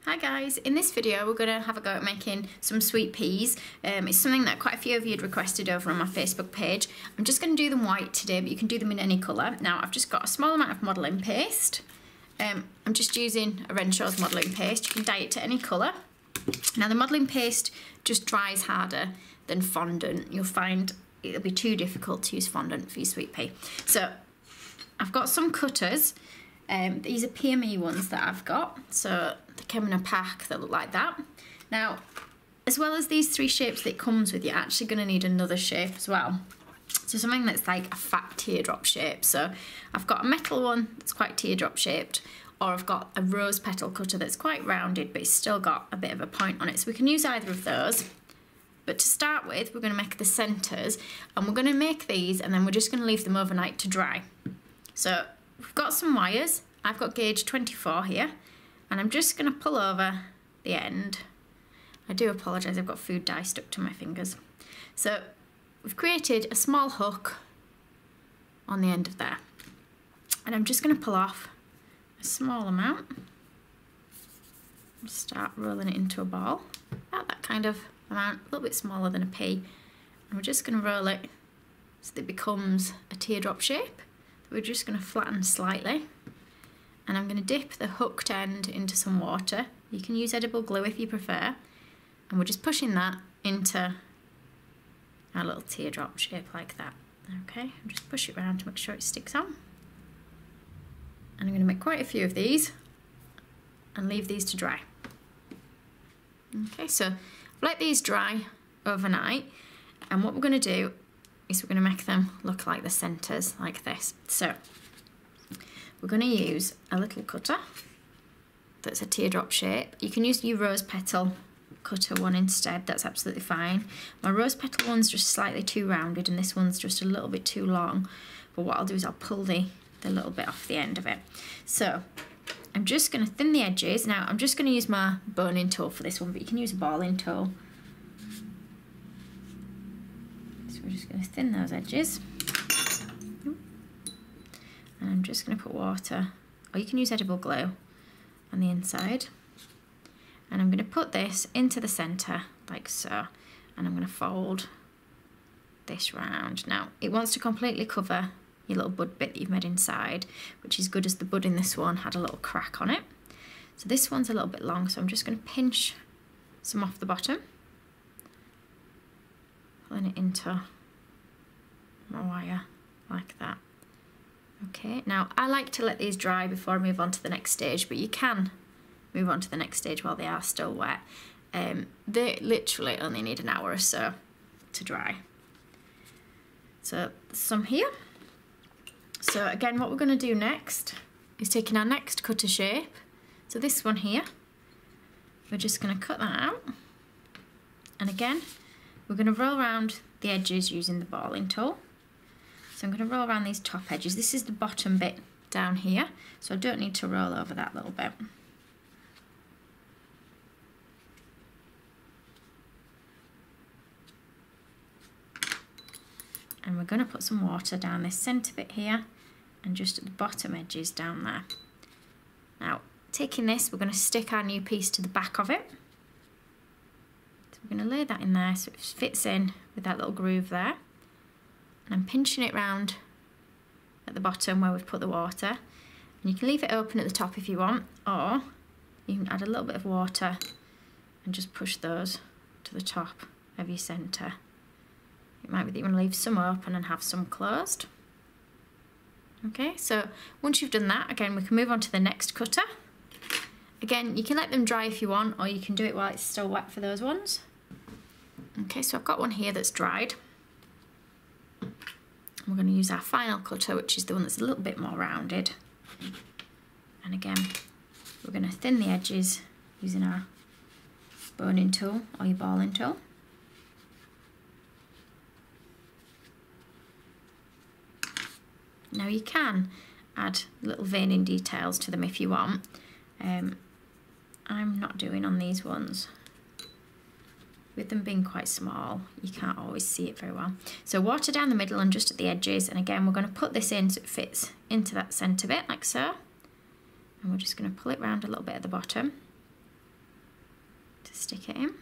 Hi guys, in this video we're going to have a go at making some sweet peas. It's something that quite a few of you had requested over on my Facebook page. I'm just going to do them white today, but you can do them in any colour. Now I've just got a small amount of modelling paste. I'm just using a Renshaw's modelling paste. You can dye it to any colour. Now the modelling paste just dries harder than fondant. You'll find it'll be too difficult to use fondant for your sweet pea. So I've got some cutters. These are PME ones that I've got, so they come in a pack that look like that. Now, as well as these three shapes that it comes with, you're actually going to need another shape as well. So something that's like a fat teardrop shape. So I've got a metal one that's quite teardrop shaped, or I've got a rose petal cutter that's quite rounded, but it's still got a bit of a point on it. So we can use either of those. But to start with, we're going to make the centres, and we're going to make these, and then we're just going to leave them overnight to dry. So we've got some wires. I've got gauge 24 here, and I'm just going to pull over the end. I do apologise, I've got food dye stuck to my fingers. So we've created a small hook on the end of there, and I'm just going to pull off a small amount. Start rolling it into a ball, about that kind of amount, a little bit smaller than a pea, and we're just going to roll it so that it becomes a teardrop shape. We're just going to flatten slightly, and I'm going to dip the hooked end into some water. You can use edible glue if you prefer, and we're just pushing that into our little teardrop shape like that. Okay, and just push it around to make sure it sticks on. And I'm going to make quite a few of these and leave these to dry. Okay, so let these dry overnight, and what we're going to do is we're going to make them look like the centres, like this. So we're going to use a little cutter that's a teardrop shape. You can use your rose petal cutter one instead, that's absolutely fine. My rose petal one's just slightly too rounded, and this one's just a little bit too long. But what I'll do is I'll pull the little bit off the end of it. So I'm just going to thin the edges. Now I'm just going to use my boning tool for this one, but you can use a balling tool. We're just going to thin those edges, and I'm just going to put water, or you can use edible glue on the inside, and I'm going to put this into the centre like so, and I'm going to fold this round. Now it wants to completely cover your little bud bit that you've made inside, which is good as the bud in this one had a little crack on it. So this one's a little bit long, so I'm just going to pinch some off the bottom, pulling it into my wire like that. Okay, now I like to let these dry before I move on to the next stage, but you can move on to the next stage while they are still wet. They literally only need an hour or so to dry. So some here. So again, what we're going to do next is taking our next cutter shape. So this one here, we're just going to cut that out, and again we're going to roll around the edges using the balling tool. So I'm going to roll around these top edges. This is the bottom bit down here, so I don't need to roll over that little bit. And we're going to put some water down this centre bit here, and just at the bottom edges down there. Now, taking this, we're going to stick our new piece to the back of it. We're going to lay that in there so it fits in with that little groove there. And I'm pinching it round at the bottom where we've put the water. And you can leave it open at the top if you want, or you can add a little bit of water and just push those to the top of your centre. It might be that you want to leave some open and have some closed. Okay, so once you've done that, again, we can move on to the next cutter. Again, you can let them dry if you want, or you can do it while it's still wet for those ones. Okay, so I've got one here that's dried. We're going to use our final cutter, which is the one that's a little bit more rounded. And again, we're going to thin the edges using our boning tool or your balling tool. Now you can add little veining details to them if you want. I'm not doing on these ones. With them being quite small, you can't always see it very well. So water down the middle and just at the edges, and again we're going to put this in so it fits into that centre bit like so. And we're just going to pull it round a little bit at the bottom. stick it in.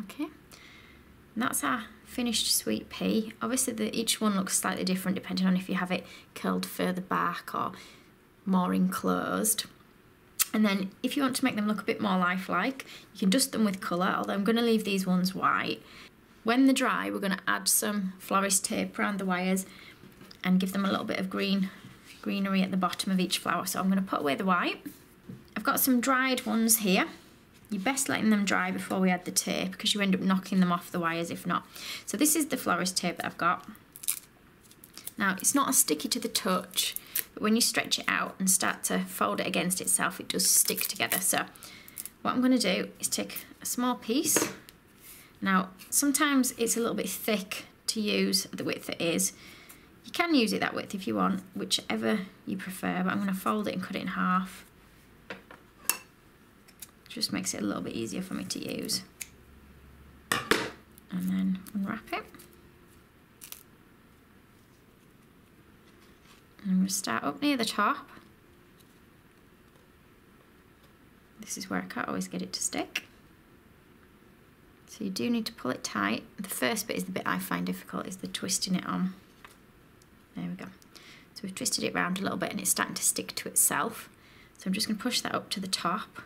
Okay, and that's our finished sweet pea. Obviously each one looks slightly different depending on if you have it curled further back or more enclosed. And then if you want to make them look a bit more lifelike, you can dust them with colour, although I'm going to leave these ones white. When they're dry, we're going to add some florist tape around the wires and give them a little bit of greenery at the bottom of each flower. So I'm going to put away the white. I've got some dried ones here. You're best letting them dry before we add the tape because you end up knocking them off the wires if not. So this is the florist tape that I've got. Now it's not as sticky to the touch, but when you stretch it out and start to fold it against itself, it does stick together. So what I'm going to do is take a small piece. Now sometimes it's a little bit thick to use at the width it is. You can use it that width if you want, whichever you prefer, but I'm going to fold it and cut it in half. Just makes it a little bit easier for me to use. And then unwrap it. And I'm going to start up near the top. This is where I can't always get it to stick. So you do need to pull it tight. The first bit is the bit I find difficult, is the twisting it on. There we go. So we've twisted it round a little bit and it's starting to stick to itself. So I'm just going to push that up to the top.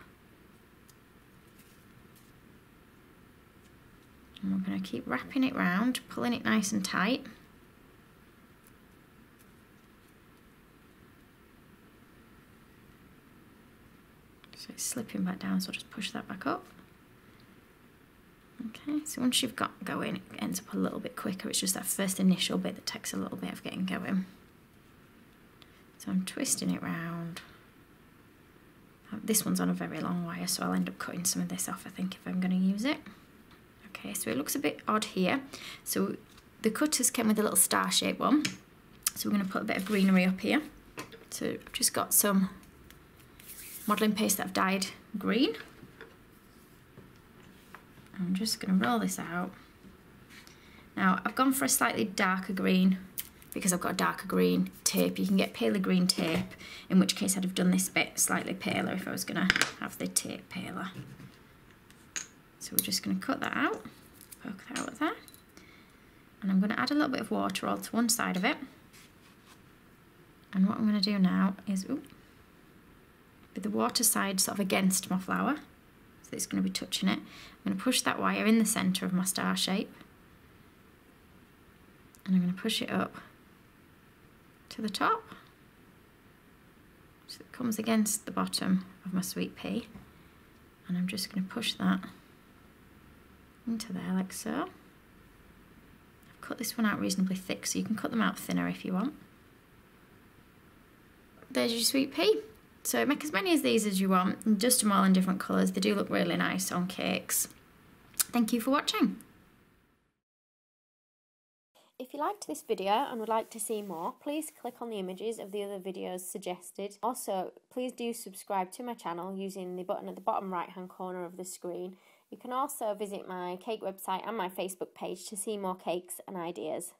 And we're going to keep wrapping it round, pulling it nice and tight. So it's slipping back down, so I'll just push that back up. Okay, so once you've got going, it ends up a little bit quicker. It's just that first initial bit that takes a little bit of getting going. So I'm twisting it round. This one's on a very long wire, so I'll end up cutting some of this off, I think, if I'm going to use it. Okay, so it looks a bit odd here. So the cutters came with a little star-shaped one. So we're going to put a bit of greenery up here. So I've just got some modelling paste that I've dyed green. I'm just going to roll this out. Now I've gone for a slightly darker green because I've got a darker green tape. You can get paler green tape, in which case I'd have done this bit slightly paler if I was going to have the tape paler. So we're just going to cut that out, poke that out there, and I'm going to add a little bit of water all to one side of it. And what I'm going to do now is, with the water side sort of against my flower, so it's going to be touching it, I'm going to push that wire in the centre of my star shape, and I'm going to push it up to the top, so it comes against the bottom of my sweet pea, and I'm just going to push that into there like so. I've cut this one out reasonably thick, so you can cut them out thinner if you want. There's your sweet pea. So make as many of these as you want, and dust them all in different colours. They do look really nice on cakes. Thank you for watching. If you liked this video and would like to see more, please click on the images of the other videos suggested. Also, please do subscribe to my channel using the button at the bottom right hand corner of the screen. You can also visit my cake website and my Facebook page to see more cakes and ideas.